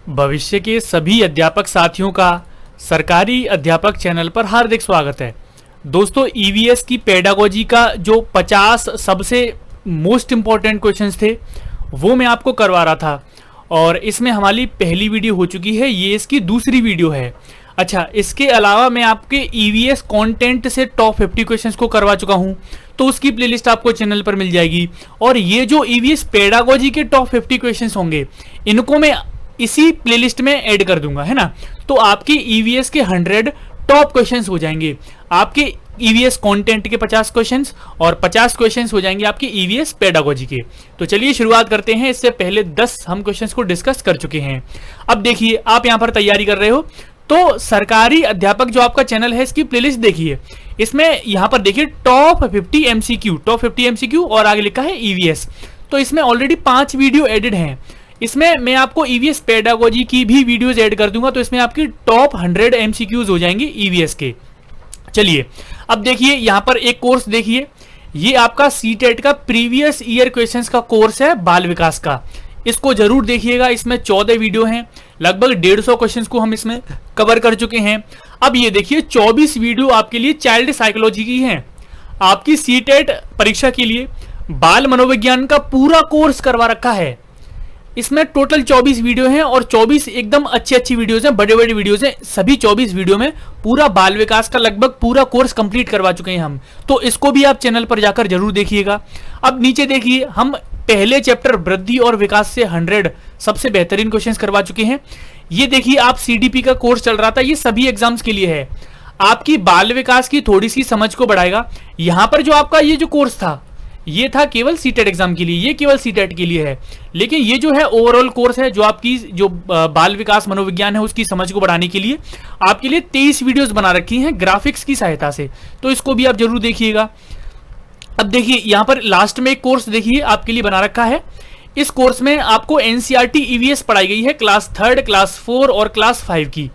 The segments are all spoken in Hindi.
भविष्य के सभी अध्यापक साथियों का सरकारी अध्यापक चैनल पर हार्दिक स्वागत है। दोस्तों, ईवीएस की पेडागोजी का जो 50 सबसे मोस्ट इम्पॉर्टेंट क्वेश्चंस थे वो मैं आपको करवा रहा था और इसमें हमारी पहली वीडियो हो चुकी है, ये इसकी दूसरी वीडियो है। अच्छा, इसके अलावा मैं आपके ईवीएस कंटेंट से टॉप 50 क्वेश्चंस को करवा चुका हूं, तो उसकी प्लेलिस्ट आपको चैनल पर मिल जाएगी। और ये जो ईवीएस पेडागोजी के टॉप 50 क्वेश्चंस होंगे इनको मैं इसी प्लेलिस्ट में ऐड कर दूंगा, है ना। तो आपके ईवीएस के 100 टॉप क्वेश्चंस हो जाएंगे, आपके ईवीएस कंटेंट के 50 क्वेश्चंस और 50 क्वेश्चंस हो जाएंगे आपके ईवीएस पेडागोजी के। तो चलिए शुरुआत करते हैं। इससे पहले 10 हम क्वेश्चंस को डिस्कस कर चुके हैं। अब देखिए, आप यहां पर तैयारी कर रहे हो तो सरकारी अध्यापक जो आपका चैनल है इसकी प्लेलिस्ट देखिए। इसमें यहां पर देखिए टॉप 50 एमसीक्यू और आगे लिखा है ईवीएस। तो इसमें ऑलरेडी 5 वीडियो एडेड हैं। इसमें मैं आपको ईवीएस पेडागोजी की भी वीडियोस ऐड कर दूंगा, तो इसमें आपकी टॉप 100 एमसीक्यूज हो जाएंगे ईवीएस के। चलिए अब देखिए, यहां पर एक कोर्स देखिए, ये आपका सीटेट का प्रीवियस ईयर क्वेश्चंस का कोर्स है बाल विकास का। इसको जरूर देखिएगा। इसमें 14 वीडियो हैं, लगभग 150 क्वेश्चंस को हम इसमें कवर कर चुके हैं। अब ये देखिए 24 वीडियो आपके लिए चाइल्ड साइकोलॉजी की हैं। आपकी सीटेट परीक्षा के लिए बाल मनोविज्ञान का पूरा कोर्स करवा रखा है। इसमें टोटल 24 वीडियो हैं और 24 एकदम अच्छी वीडियोस हैं, बड़े बड़े वीडियोस हैं। सभी 24 वीडियो में पूरा बाल विकास का लगभग पूरा कोर्स कंप्लीट करवा चुके हैं हम। तो इसको भी आप चैनल पर जाकर जरूर देखिएगा। अब नीचे देखिए, हम पहले चैप्टर वृद्धि और विकास से 100 सबसे बेहतरीन क्वेश्चंस करवा चुके हैं। ये देखिए, आप सीडीपी का कोर्स चल रहा था, ये सभी एग्जाम्स के लिए है। आपकी बाल विकास की थोड़ी सी समझ को बढ़ाएगा। यहां पर जो आपका ये जो कोर्स था ये था केवल सीटेट एग्जाम के लिए, ये केवल सीटेट के लिए है। लेकिन ये जो है ओवरऑल कोर्स है, जो आपकी जो बाल विकास मनोविज्ञान है उसकी समझ को बढ़ाने के लिए आपके लिए 23 वीडियोस बना रखी हैं ग्राफिक्स की सहायता से। तो इसको भी आप जरूर देखिएगा। अब देखिए, यहां पर लास्ट में एक कोर्स देखिए आपके लिए बना रखा है। इस कोर्स में आपको एनसीईआरटी ईवीएस पढ़ाई गई है, क्लास 3, क्लास 4 और क्लास 5 की।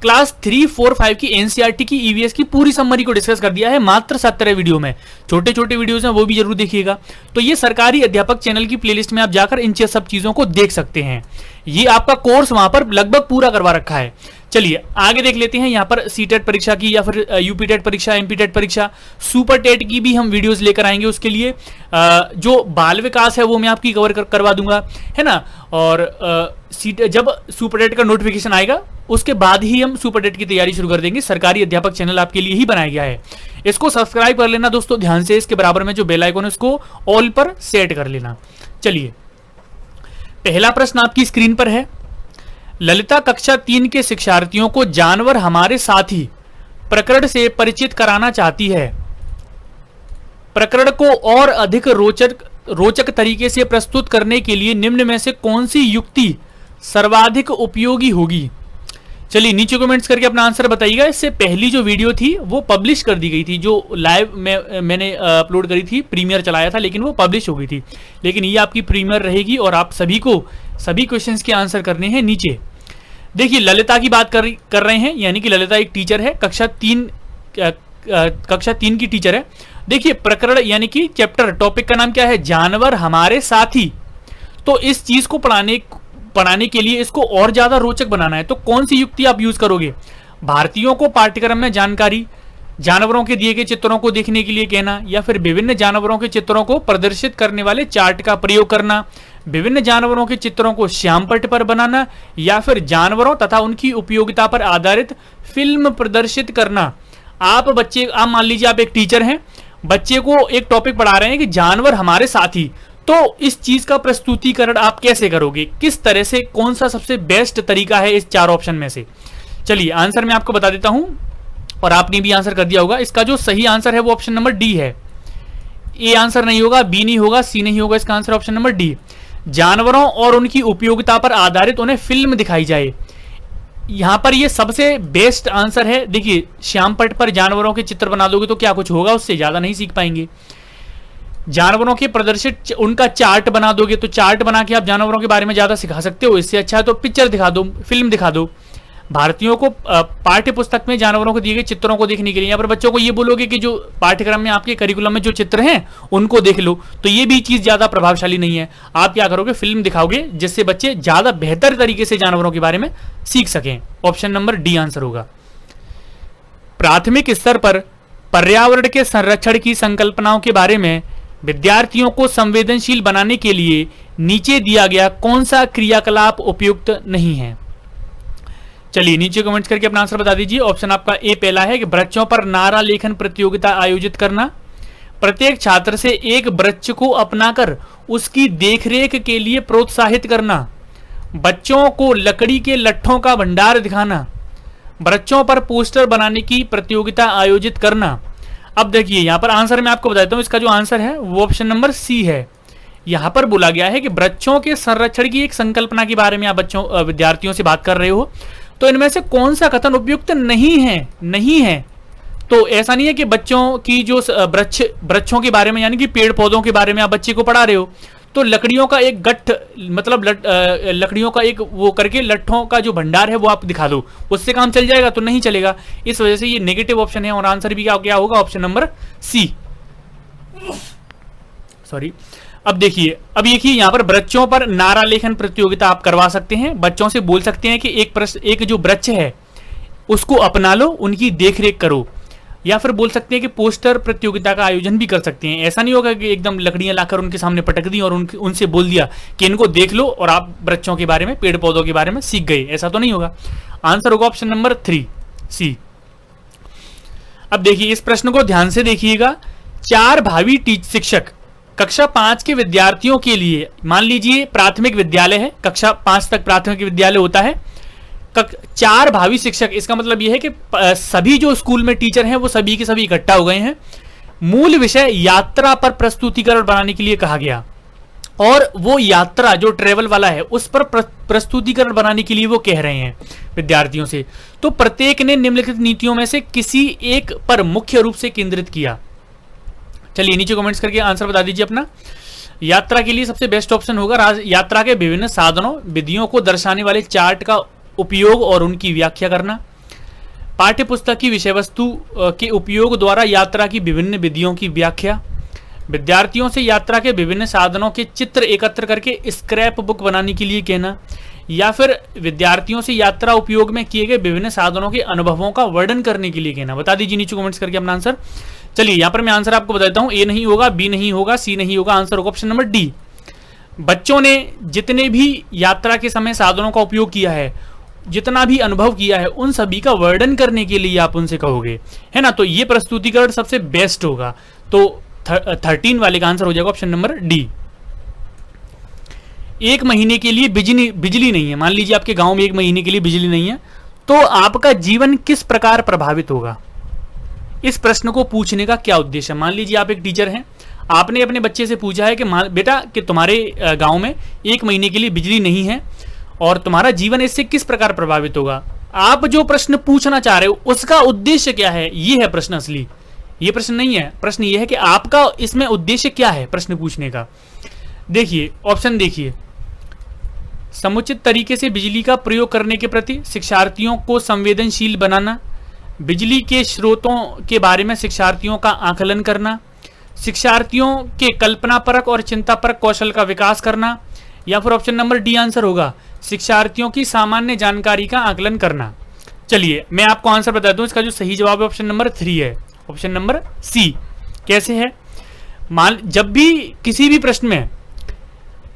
क्लास 3, 4, 5 की एनसीईआरटी की ईवीएस की पूरी समरी को डिस्कस कर दिया है मात्र 17 वीडियो में। छोटे छोटे वीडियोस हैं, वो भी जरूर देखिएगा। तो ये सरकारी अध्यापक चैनल की प्लेलिस्ट में आप जाकर इन सब चीजों को देख सकते हैं। ये आपका कोर्स वहां पर लगभग पूरा करवा रखा है। चलिए आगे देख लेते हैं। यहाँ पर सीटेट परीक्षा की या फिर यूपीटेट परीक्षा, एमपीटेट परीक्षा, सुपर टेट की भी हम वीडियोस लेकर आएंगे। उसके लिए जो बाल विकास है वो मैं आपकी कवर करवा दूंगा, है ना। और जब सुपर टेट का नोटिफिकेशन आएगा उसके बाद ही हम सुपर टेट की तैयारी शुरू कर देंगे। सरकारी अध्यापक चैनल आपके लिए ही बनाया गया है। इसको सब्सक्राइब कर लेना दोस्तों ध्यान से। इसके बराबर में जो बेल आइकन है उसको ऑल पर सेट कर लेना। चलिए, पहला प्रश्न आपकी स्क्रीन पर है। ललिता कक्षा 3 के शिक्षार्थियों को जानवर हमारे साथी प्रकरण से परिचित कराना चाहती है। प्रकरण को और अधिक रोचक तरीके से प्रस्तुत करने के लिए निम्न में से कौन सी युक्ति सर्वाधिक उपयोगी होगी? चलिए नीचे कमेंट्स करके अपना आंसर बताइएगा। इससे पहली जो वीडियो थी वो पब्लिश कर दी गई थी, जो लाइव में मैंने अपलोड करी थी, प्रीमियर चलाया था, लेकिन वो पब्लिश हो गई थी। लेकिन ये आपकी प्रीमियर रहेगी और आप सभी को सभी क्वेश्चंस के आंसर करने हैं। नीचे देखिए, ललिता की बात कर रहे हैं, यानी कि ललिता एक टीचर है, कक्षा 3 की टीचर है। देखिए, प्रकरण यानी कि चैप्टर, टॉपिक का नाम क्या है? जानवर हमारे साथी। तो इस चीज को पढ़ाने के लिए इसको और ज्यादा रोचक बनाना है, तो कौन सी युक्ति आप यूज करोगे? भारतीयों को पाठ्यक्रम में जानकारी, जानवरों के दिए गए चित्रों को देखने के लिए कहना, या फिर विभिन्न जानवरों के चित्रों को प्रदर्शित करने वाले चार्ट का प्रयोग करना, विभिन्न जानवरों के चित्रों को श्यामपट्ट पर बनाना, या फिर जानवरों तथा उनकी उपयोगिता पर आधारित फिल्म प्रदर्शित करना। आप मान लीजिए आप एक टीचर हैं, बच्चे को एक टॉपिक पढ़ा रहे हैं कि जानवर हमारे साथी, तो इस चीज का प्रस्तुतिकरण आप कैसे करोगे? किस तरह से, कौन सा सबसे बेस्ट तरीका है इस 4 ऑप्शन में से? चलिए आंसर मैं आपको बता देता हूं और आपने भी आंसर कर दिया होगा। इसका जो सही आंसर है वो ऑप्शन नंबर डी है। ए आंसर नहीं होगा, बी नहीं होगा, सी नहीं होगा, इसका आंसर ऑप्शन नंबर डी। जानवरों और उनकी उपयोगिता पर आधारित उन्हें फिल्म दिखाई जाए। यहां पर ये सबसे बेस्ट आंसर है। देखिए, श्यामपट्ट पर जानवरों के चित्र बना दोगे तो क्या कुछ होगा? उससे ज्यादा नहीं सीख पाएंगे। जानवरों के प्रदर्शित उनका चार्ट बना दोगे तो चार्ट बना के आप जानवरों के बारे में ज्यादा सिखा सकते हो। इससे अच्छा है तो पिक्चर दिखा दो, फिल्म दिखा दो। भारतीयों को पाठ्य पुस्तक में जानवरों को दिए गए चित्रों को देखने के लिए। यहाँ पर बच्चों को ये बोलोगे कि जो पाठ्यक्रम में आपके करिकुलम में जो चित्र हैं उनको देख लो, तो ये भी चीज ज्यादा प्रभावशाली नहीं है। आप क्या करोगे, फिल्म दिखाओगे जिससे बच्चे ज्यादा बेहतर तरीके से जानवरों के बारे में सीख सकें। ऑप्शन नंबर डी आंसर होगा। प्राथमिक स्तर पर पर्यावरण के संरक्षण की संकल्पनाओं के बारे में विद्यार्थियों को संवेदनशील बनाने के लिए नीचे दिया गया कौन सा क्रियाकलाप उपयुक्त नहीं है? चलिए नीचे कमेंट्स करके अपना आंसर बता दीजिए। ऑप्शन आपका ए पहला है कि वृक्षों पर नारा लेखन प्रतियोगिता आयोजित करना, प्रत्येक छात्र से एक वृक्ष को अपनाकर उसकी देखरेख के लिए प्रोत्साहित करना, बच्चों को लकड़ी के लट्ठों का भंडार दिखाना, वृक्षों पर पोस्टर बनाने की प्रतियोगिता आयोजित करना। अब देखिए यहां पर आंसर मैं आपको बताता हूं, इसका जो आंसर है वो ऑप्शन नंबर सी है। यहां पर बोला गया है कि वृक्षों के संरक्षण की एक संकल्पना के बारे में आप बच्चों विद्यार्थियों से बात कर रहे हो, तो इनमें से कौन सा कथन उपयुक्त नहीं है? तो ऐसा नहीं है कि बच्चों की जो वृक्षों के बारे में यानी कि पेड़ पौधों के बारे में आप बच्चे को पढ़ा रहे हो, तो लकड़ियों का एक गट्ठ मतलब लकड़ियों का एक वो करके लट्ठों का जो भंडार है वो आप दिखा दो, उससे काम चल जाएगा? तो नहीं चलेगा। इस वजह से ये नेगेटिव ऑप्शन है और आंसर भी क्या होगा? Option number C. सॉरी। अब देखिए यहाँ पर वृक्षों पर नारा लेखन प्रतियोगिता आप करवा सकते हैं, बच्चों से बोल सकते हैं कि एक जो वृक्ष है उसको अपना लो, उनकी देखरेख करो, या फिर बोल सकते हैं कि पोस्टर प्रतियोगिता का आयोजन भी कर सकते हैं। ऐसा नहीं होगा कि एकदम लकड़ियां लाकर उनके सामने पटक दी और उनसे बोल दिया कि इनको देख लो और आप वृक्षों के बारे में, पेड़ पौधों के बारे में सीख गए, ऐसा तो नहीं होगा। आंसर होगा ऑप्शन नंबर 3 सी। अब देखिए इस प्रश्न को ध्यान से देखिएगा। 4 भावी शिक्षक कक्षा 5 के विद्यार्थियों के लिए, मान लीजिए प्राथमिक विद्यालय है, कक्षा 5 तक प्राथमिक विद्यालय होता है, 4 भावी शिक्षक, इसका मतलब यह है कि सभी जो स्कूल में टीचर हैं वो सभी के सभी इकट्ठा हो गए हैं। मूल विषय यात्रा पर प्रस्तुतिकरण बनाने के लिए कहा गया, और वो यात्रा जो ट्रेवल वाला है उस पर प्रस्तुतिकरण बनाने के लिए वो कह रहे हैं विद्यार्थियों से। तो प्रत्येक ने निम्नलिखित नीतियों में से किसी एक पर मुख्य रूप से केंद्रित किया। चलिए नीचे कमेंट्स करके आंसर बता दीजिए अपना। यात्रा के लिए सबसे बेस्ट ऑप्शन होगा यात्रा के विभिन्न साधनों विधियों को दर्शाने वाले चार्ट का उपयोग और उनकी व्याख्या करना, पाठ्य पुस्तक की विषय वस्तु के उपयोग द्वारा यात्रा की विभिन्न विधियों की व्याख्या, विद्यार्थियों से यात्रा के विभिन्न साधनों के चित्र एकत्र करके स्क्रैप बुक बनाने के लिए कहना, या फिर विद्यार्थियों से यात्रा उपयोग में किए गए विभिन्न साधनों के अनुभवों का वर्णन करने के लिए कहना। बता दीजिए नीचे कमेंट्स करके अपना आंसर। चलिए यहाँ पर मैं आंसर आपको बताता हूँ। ए नहीं होगा, बी नहीं होगा, सी नहीं होगा, आंसर होगा ऑप्शन नंबर डी। बच्चों ने जितने भी यात्रा के समय साधनों का उपयोग किया है, जितना भी अनुभव किया है, उन सभी का वर्णन करने के लिए आप उनसे कहोगे, है ना। तो ये प्रस्तुतिकरण सबसे बेस्ट होगा। तो 13 वाले का आंसर हो जाएगा ऑप्शन नंबर डी। 1 महीने के लिए बिजली नहीं है, मान लीजिए आपके गांव में 1 महीने के लिए बिजली नहीं है, तो आपका जीवन किस प्रकार प्रभावित होगा? इस प्रश्न को पूछने का क्या उद्देश्य है? मान लीजिए आप एक टीचर हैं, आपने अपने बच्चे से पूछा है कि बेटा कि तुम्हारे गांव में 1 महीने के लिए बिजली नहीं है और तुम्हारा जीवन इससे किस प्रकार प्रभावित होगा। आप जो प्रश्न पूछना चाह रहे हो उसका उद्देश्य क्या है, ये है प्रश्न असली। ये प्रश्न नहीं है, प्रश्न ये है कि आपका इसमें उद्देश्य क्या है प्रश्न पूछने का। देखिए ऑप्शन देखिए, समुचित तरीके से बिजली का प्रयोग करने के प्रति शिक्षार्थियों को संवेदनशील बनाना, बिजली के स्रोतों के बारे में शिक्षार्थियों का आकलन करना, शिक्षार्थियों के कल्पनापरक और चिंतापरक कौशल का विकास करना, या फिर ऑप्शन नंबर डी आंसर होगा शिक्षार्थियों की सामान्य जानकारी का आकलन करना। चलिए मैं आपको आंसर बता दूं, इसका जो सही जवाब है ऑप्शन नंबर 3 है, ऑप्शन नंबर सी। कैसे है? जब भी किसी भी प्रश्न में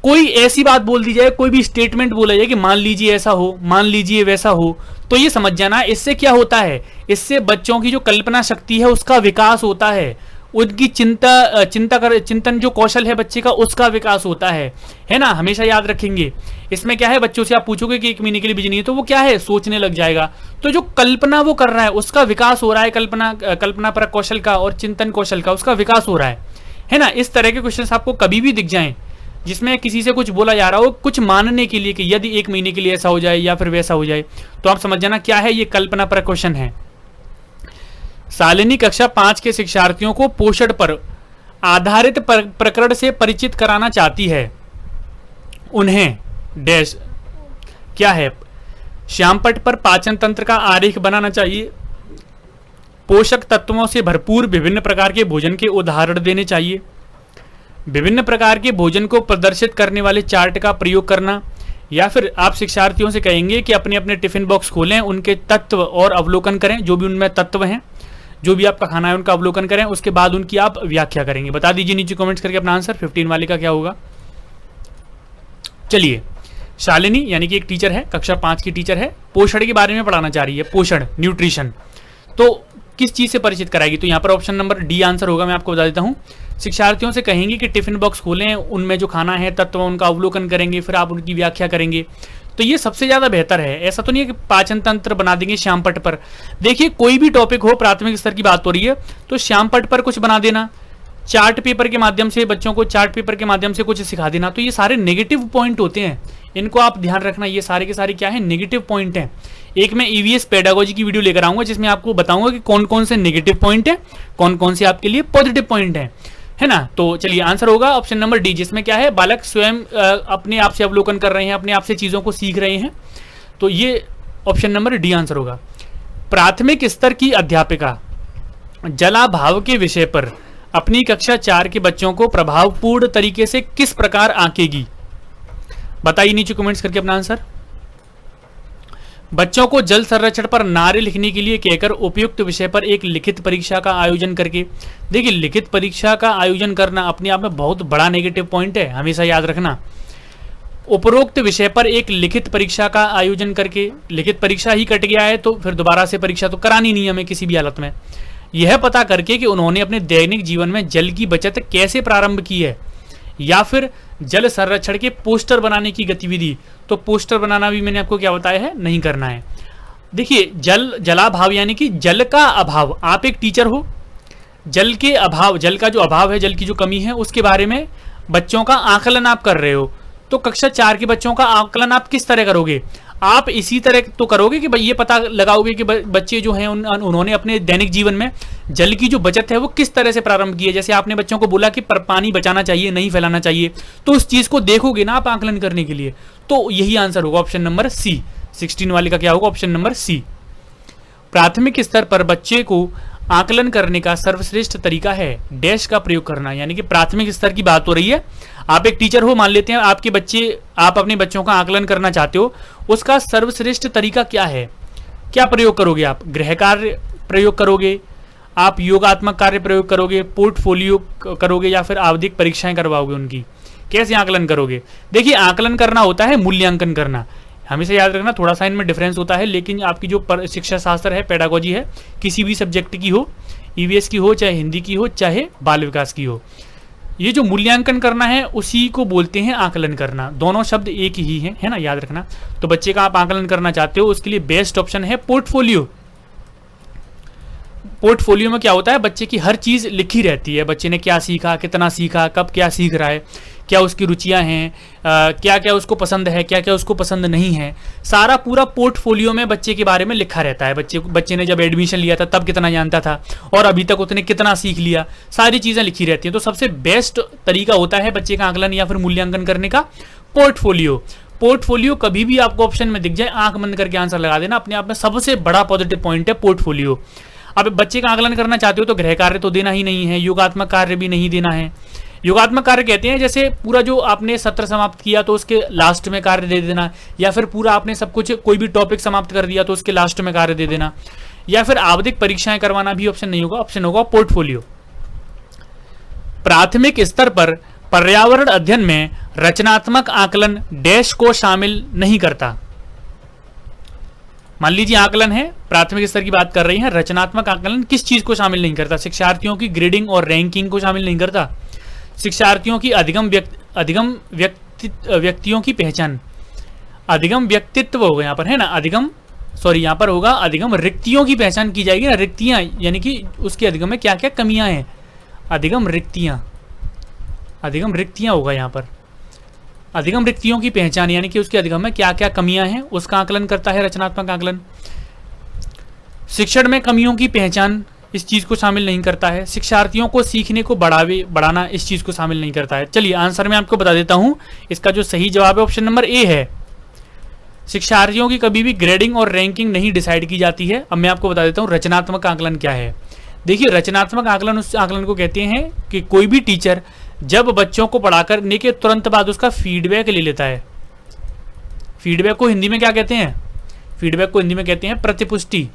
कोई ऐसी बात बोल दी जाए, कोई भी स्टेटमेंट बोला जाए कि मान लीजिए ऐसा हो, मान लीजिए वैसा हो, तो ये समझ जाना इससे क्या होता है, इससे बच्चों की जो कल्पना शक्ति है उसका विकास होता है, उनकी चिंतन जो कौशल है बच्चे का उसका विकास होता है ना। हमेशा याद रखेंगे। इसमें क्या है, बच्चों से आप पूछोगे कि 1 महीने के लिए बिजली नहीं है, तो वो क्या है, सोचने लग जाएगा। तो जो कल्पना वो कर रहा है उसका विकास हो रहा है, कल्पना परक कौशल का और चिंतन कौशल का उसका विकास हो रहा है ना। इस तरह के क्वेश्चन आपको कभी भी दिख जाएं जिसमें किसी से कुछ बोला जा रहा हो कुछ मानने के लिए कि यदि 1 महीने के लिए ऐसा हो जाए या फिर वैसा हो जाए, तो आप समझ जाना क्या है, ये कल्पना परक क्वेश्चन है। शालिनी कक्षा 5 के शिक्षार्थियों को पोषण पर आधारित प्रकरण से परिचित कराना चाहती है। उन्हें डैश क्या है, श्यामपट्ट पर पाचन तंत्र का आरेख बनाना चाहिए। पोषक तत्वों से भरपूर विभिन्न प्रकार के भोजन के उदाहरण देने चाहिए। विभिन्न प्रकार के भोजन को प्रदर्शित करने वाले चार्ट का प्रयोग करना। या फिर आप शिक्षार्थियों से कहेंगे कि अपने अपने टिफिन बॉक्स खोलें, उनके तत्व और अवलोकन करें, जो भी उनमें तत्व हैं, जो भी आपका खाना है उनका अवलोकन करें, उसके बाद उनकी आप व्याख्या करेंगे। बता दीजिए नीचे कमेंट्स करके अपना आंसर 15 वाले का क्या होगा। चलिए, शालिनी यानी कि एक टीचर है, कक्षा 5 की टीचर है, पोषण के बारे में पढ़ाना चाह रही है, पोषण, न्यूट्रिशन। तो किस चीज से परिचित कराएगी? तो यहाँ पर ऑप्शन नंबर डी आंसर होगा। मैं आपको बता देता हूँ, शिक्षार्थियों से कहेंगे कि टिफिन बॉक्स खोलें, उनमें जो खाना है तत्व उनका अवलोकन करेंगे, फिर आप उनकी व्याख्या करेंगे। तो ये सबसे ज़्यादा बेहतर है। ऐसा तो नहीं है कि पाचन तंत्र बना देंगे श्यामपट्ट पर। देखिए, कोई भी टॉपिक हो, प्राथमिक स्तर की बात हो रही है, तो श्यामपट्ट पर कुछ बना देना, चार्ट पेपर के माध्यम से बच्चों को चार्ट पेपर के माध्यम से कुछ सिखा देना, तो ये सारे नेगेटिव पॉइंट होते हैं। इनको आप ध्यान रखना, ये सारे के सारे क्या है, नेगेटिव पॉइंट हैं। एक मैं ईवीएस पेडागोजी की वीडियो लेकर आऊंगा जिसमें आपको बताऊंगा कि कौन कौन से नेगेटिव पॉइंट है, कौन कौन से आपके लिए पॉजिटिव पॉइंट है ना। तो चलिए, आंसर होगा ऑप्शन नंबर डी, जिसमें क्या है, बालक स्वयं अपने आप से अवलोकन कर रहे हैं, अपने आप से चीजों को सीख रहे हैं। तो ये ऑप्शन नंबर डी आंसर होगा। प्राथमिक स्तर की अध्यापिका जलाभाव के विषय पर अपनी कक्षा 4 के बच्चों को प्रभावपूर्ण तरीके से किस प्रकार आंकेगी? बताइए नीचे कमेंट्स करके अपना आंसर। बच्चों को जल संरक्षण पर नारे लिखने के लिए कहकर उपयुक्त विषय पर एक लिखित परीक्षा का आयोजन करके। देखिए, लिखित परीक्षा का आयोजन करना अपने आप में बहुत बड़ा नेगेटिव पॉइंट है, हमेशा याद रखना। उपरोक्त विषय पर एक लिखित परीक्षा का आयोजन करके, लिखित परीक्षा ही कट गया है तो फिर दोबारा से परीक्षा तो करानी नहीं हमें किसी भी हालत में। यह पता करके कि उन्होंने अपने दैनिक जीवन में जल की बचत कैसे प्रारंभ की है, या फिर जल संरक्षण के पोस्टर बनाने की गतिविधि। तो पोस्टर बनाना भी मैंने आपको क्या बताया है, नहीं करना है। देखिए, जलाभाव यानी कि जल का अभाव। आप एक टीचर हो, जल के अभाव, जल का जो अभाव है, जल की जो कमी है, उसके बारे में बच्चों का आकलन आप कर रहे हो। तो कक्षा 4 के बच्चों का आकलन आप किस तरह करोगे? आप इसी तरह तो करोगे कि भाई ये पता लगाओगे कि बच्चे जो हैं उन्होंने अपने दैनिक जीवन में जल की जो बचत है वो किस तरह से प्रारंभ की है। जैसे आपने बच्चों को बोला कि पानी बचाना चाहिए, नहीं फैलाना चाहिए, तो उस चीज को देखोगे ना आप आकलन करने के लिए। तो यही आंसर होगा ऑप्शन नंबर सी। 16 वाले का क्या होगा, ऑप्शन नंबर सी। प्राथमिक स्तर पर बच्चे को आकलन करने का सर्वश्रेष्ठ तरीका है डैश का प्रयोग करना। यानी कि प्राथमिक स्तर की बात हो रही है, आप एक टीचर हो, मान लेते हैं आपके बच्चे, आप अपने बच्चों का आकलन करना चाहते हो, उसका सर्वश्रेष्ठ तरीका क्या है? क्या प्रयोग करोगे आप? गृह कार्य प्रयोग करोगे, आप योगात्मक कार्य प्रयोग करोगे, पोर्टफोलियो करोगे, या फिर आवधिक परीक्षाएं करवाओगे उनकी? कैसे आकलन करोगे? देखिए, आकलन करना होता है मूल्यांकन करना, हमेशा याद रखना। थोड़ा सा इनमें डिफरेंस होता है, लेकिन आपकी जो शिक्षा शास्त्र है, पेडागोजी है, किसी भी सब्जेक्ट की हो, ईवीएस की हो, चाहे हिंदी की हो, चाहे बाल विकास की हो, ये जो मूल्यांकन करना है उसी को बोलते हैं आकलन करना। दोनों शब्द एक ही हैं, है ना, याद रखना। तो बच्चे का आप आकलन करना चाहते हो, उसके लिए बेस्ट ऑप्शन है पोर्टफोलियो। पोर्टफोलियो में क्या होता है, बच्चे की हर चीज लिखी रहती है, बच्चे ने क्या सीखा, कितना सीखा, कब क्या सीख रहा है, क्या उसकी रुचियां हैं, क्या क्या उसको पसंद है, क्या क्या उसको पसंद नहीं है, सारा पूरा पोर्टफोलियो में बच्चे के बारे में लिखा रहता है। बच्चे ने जब एडमिशन लिया था तब कितना जानता था और अभी तक उसने कितना सीख लिया, सारी चीज़ें लिखी रहती हैं। तो सबसे बेस्ट तरीका होता है बच्चे का आकलन या फिर मूल्यांकन करने का पोर्टफोलियो। पोर्टफोलियो कभी भी आपको ऑप्शन में दिख जाए, आंख बंद करके आंसर लगा देना। अपने आप में सबसे बड़ा पॉजिटिव पॉइंट है पोर्टफोलियो। अब बच्चे का आकलन करना चाहते हो तो गृह कार्य तो देना ही नहीं है, योगात्मक कार्य भी नहीं देना है। योगात्मक कार्य कहते हैं जैसे पूरा जो आपने सत्र समाप्त किया तो उसके लास्ट में कार्य दे देना, या फिर पूरा आपने सब कुछ कोई भी टॉपिक समाप्त कर दिया तो उसके लास्ट में कार्य दे देना, या फिर आवधिक परीक्षाएं करवाना भी ऑप्शन नहीं होगा, ऑप्शन होगा पोर्टफोलियो। प्राथमिक स्तर पर पर्यावरण अध्ययन में रचनात्मक आकलन डैश को शामिल नहीं करता। मान लीजिए आकलन है, प्राथमिक स्तर की बात कर रही है, रचनात्मक आकलन किस चीज को शामिल नहीं करता? शिक्षार्थियों की ग्रेडिंग और रैंकिंग को शामिल नहीं करता, शिक्षार्थियों की अधिगम व्यक्तियों की पहचान, अधिगम व्यक्तित्व होगा यहाँ पर, है ना, अधिगम, सॉरी यहाँ पर होगा अधिगम रिक्तियों की पहचान की जाएगी ना, रिक्तियां यानी कि उसके अधिगम में क्या क्या कमियां हैं, अधिगम रिक्तियां होगा यहाँ पर। अधिगम रिक्तियों की पहचान यानी कि उसके अधिगम में क्या क्या कमियां हैं, उसका आकलन करता है रचनात्मक आकलन। शिक्षण में कमियों की पहचान इस चीज को शामिल नहीं करता है। शिक्षार्थियों को सीखने को बढ़ाना इस चीज को शामिल नहीं करता है। चलिए आंसर मैं आपको बता देता हूं, इसका जो सही जवाब है ऑप्शन नंबर ए है। शिक्षार्थियों की कभी भी ग्रेडिंग और रैंकिंग नहीं डिसाइड की जाती है। अब मैं आपको बता देता हूँ रचनात्मक आकलन क्या है। देखिए, रचनात्मक आकलन उस आकलन को कहते हैं कि कोई भी टीचर जब बच्चों को पढ़ा करने के तुरंत बाद उसका फीडबैक ले लेता है। फीडबैक को हिंदी में क्या कहते हैं? फीडबैक को हिंदी में कहते हैं प्रतिपुष्टि।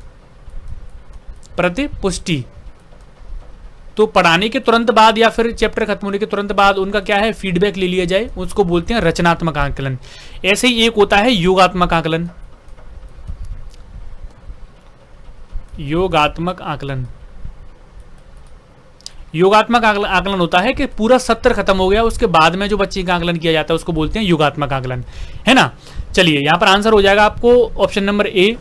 प्रतिपुष्टि। तो पढ़ाने के तुरंत बाद या फिर चैप्टर खत्म होने के तुरंत बाद उनका क्या है, फीडबैक ले लिया जाए, उसको बोलते हैं रचनात्मक आकलन। ऐसे ही एक होता है योगात्मक आकलन। योगात्मक आकलन। योगात्मक आकलन होता है कि पूरा सत्र खत्म हो गया, उसके बाद में जो बच्चे का आकलन किया जाता है उसको बोलते हैं योगात्मक आकलन, है ना। चलिए, यहां पर आंसर हो जाएगा आपको ऑप्शन नंबर ए।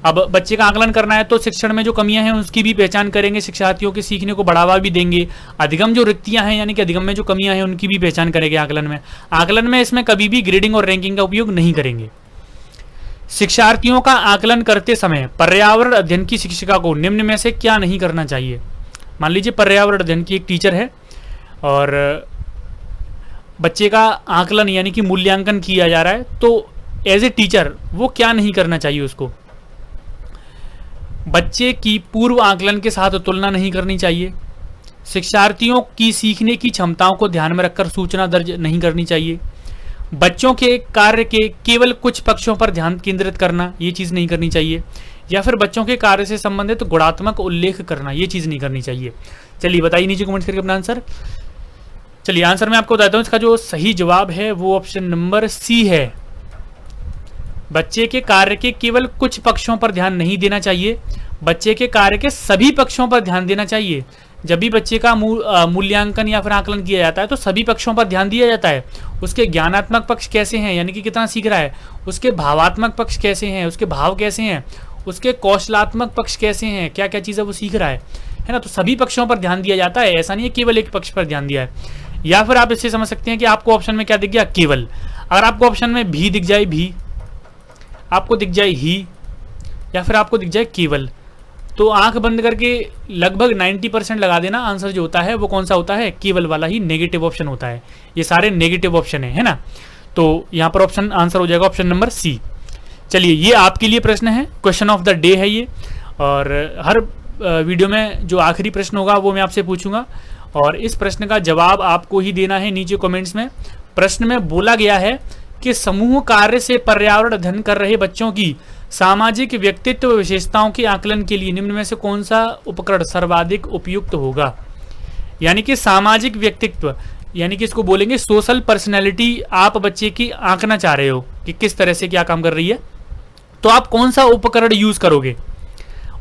अब बच्चे का आकलन करना है तो शिक्षण में जो कमियां हैं उसकी भी पहचान करेंगे, शिक्षार्थियों के सीखने को बढ़ावा भी देंगे। अधिगम जो रिक्तियां हैं यानी कि अधिगम में जो कमियां हैं उनकी भी पहचान करेंगे आकलन में। आकलन में इसमें कभी भी ग्रेडिंग और रैंकिंग का उपयोग नहीं करेंगे। शिक्षार्थियों का आकलन करते समय पर्यावरण अध्ययन की शिक्षिका को निम्न में से क्या नहीं करना चाहिए। मान लीजिए पर्यावरण अध्ययन की एक टीचर है और बच्चे का आकलन यानी कि मूल्यांकन किया जा रहा है, तो एज ए टीचर वो क्या नहीं करना चाहिए उसको? बच्चे की पूर्व आकलन के साथ तुलना नहीं करनी चाहिए। शिक्षार्थियों की सीखने की क्षमताओं को ध्यान में रखकर सूचना दर्ज नहीं करनी चाहिए। बच्चों के कार्य के केवल कुछ पक्षों पर ध्यान केंद्रित करना, ये चीज़ नहीं करनी चाहिए। या फिर बच्चों के कार्य से संबंधित गुणात्मक उल्लेख करना, ये चीज़ नहीं करनी चाहिए। चलिए बताइए नीचे कमेंट्स करके अपना आंसर। चलिए आंसर मैं आपको बताता हूँ। इसका जो सही जवाब है वो ऑप्शन नंबर सी है। बच्चे के कार्य के केवल कुछ पक्षों पर ध्यान नहीं देना चाहिए, बच्चे के कार्य के सभी पक्षों पर ध्यान देना चाहिए। जब भी बच्चे का मूल्यांकन या फिर आकलन किया जाता है तो सभी पक्षों पर ध्यान दिया जाता है। उसके ज्ञानात्मक पक्ष कैसे हैं यानी कि कितना सीख रहा है, उसके भावात्मक पक्ष कैसे हैं, उसके भाव कैसे हैं, उसके कौशलात्मक पक्ष कैसे हैं, क्या क्या चीज़ें वो सीख रहा है ना। तो सभी पक्षों पर ध्यान दिया जाता है, ऐसा नहीं है केवल एक पक्ष पर ध्यान दिया है। या फिर आप इससे समझ सकते हैं कि आपको ऑप्शन में क्या दिख गया, केवल। अगर आपको ऑप्शन में भी दिख जाए, भी आपको दिख जाए ही, या फिर आपको दिख जाए केवल, तो आंख बंद करके लगभग 90% लगा देना। आंसर जो होता है वो कौन सा होता है, केवल वाला ही नेगेटिव ऑप्शन होता है। ये सारे नेगेटिव ऑप्शन है ना। तो यहाँ पर ऑप्शन आंसर हो जाएगा ऑप्शन नंबर सी। चलिए, ये आपके लिए प्रश्न है, क्वेश्चन ऑफ द डे है ये। और हर वीडियो में जो आखिरी प्रश्न होगा वो मैं आपसे पूछूंगा और इस प्रश्न का जवाब आपको ही देना है नीचे कमेंट्स में। प्रश्न में बोला गया है कि समूह कार्य से पर्यावरण अध्ययन कर रहे बच्चों की सामाजिक व्यक्तित्व विशेषताओं के आकलन के लिए निम्न में से कौन सा उपकरण सर्वाधिक उपयुक्त होगा। यानी कि सामाजिक व्यक्तित्व यानी कि इसको बोलेंगे सोशल पर्सनैलिटी, आप बच्चे की आंकना चाह रहे हो कि किस तरह से क्या काम कर रही है, तो आप कौन सा उपकरण यूज करोगे।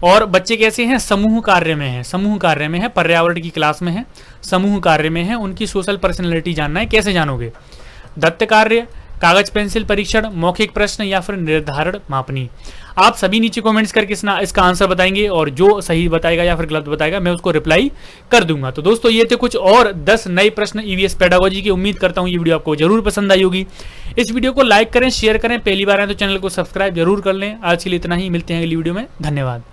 और बच्चे कैसे हैं, समूह कार्य में है, समूह कार्य में है, पर्यावरण की क्लास में है, समूह कार्य में है, उनकी सोशल पर्सनैलिटी जानना है। कैसे जानोगे, दत्त कार्य, कागज पेंसिल परीक्षण, मौखिक प्रश्न या फिर निर्धारण मापनी। आप सभी नीचे कमेंट्स करके इसका आंसर बताएंगे और जो सही बताएगा या फिर गलत बताएगा मैं उसको रिप्लाई कर दूंगा। तो दोस्तों ये थे कुछ और 10 नए प्रश्न ईवीएस पेडागोजी की। उम्मीद करता हूँ ये वीडियो आपको जरूर पसंद आई होगी। इस वीडियो को लाइक करें, शेयर करें, पहली बार है तो चैनल को सब्सक्राइब जरूर कर लें। आज के लिए इतना ही, मिलते हैं अगली वीडियो में। धन्यवाद।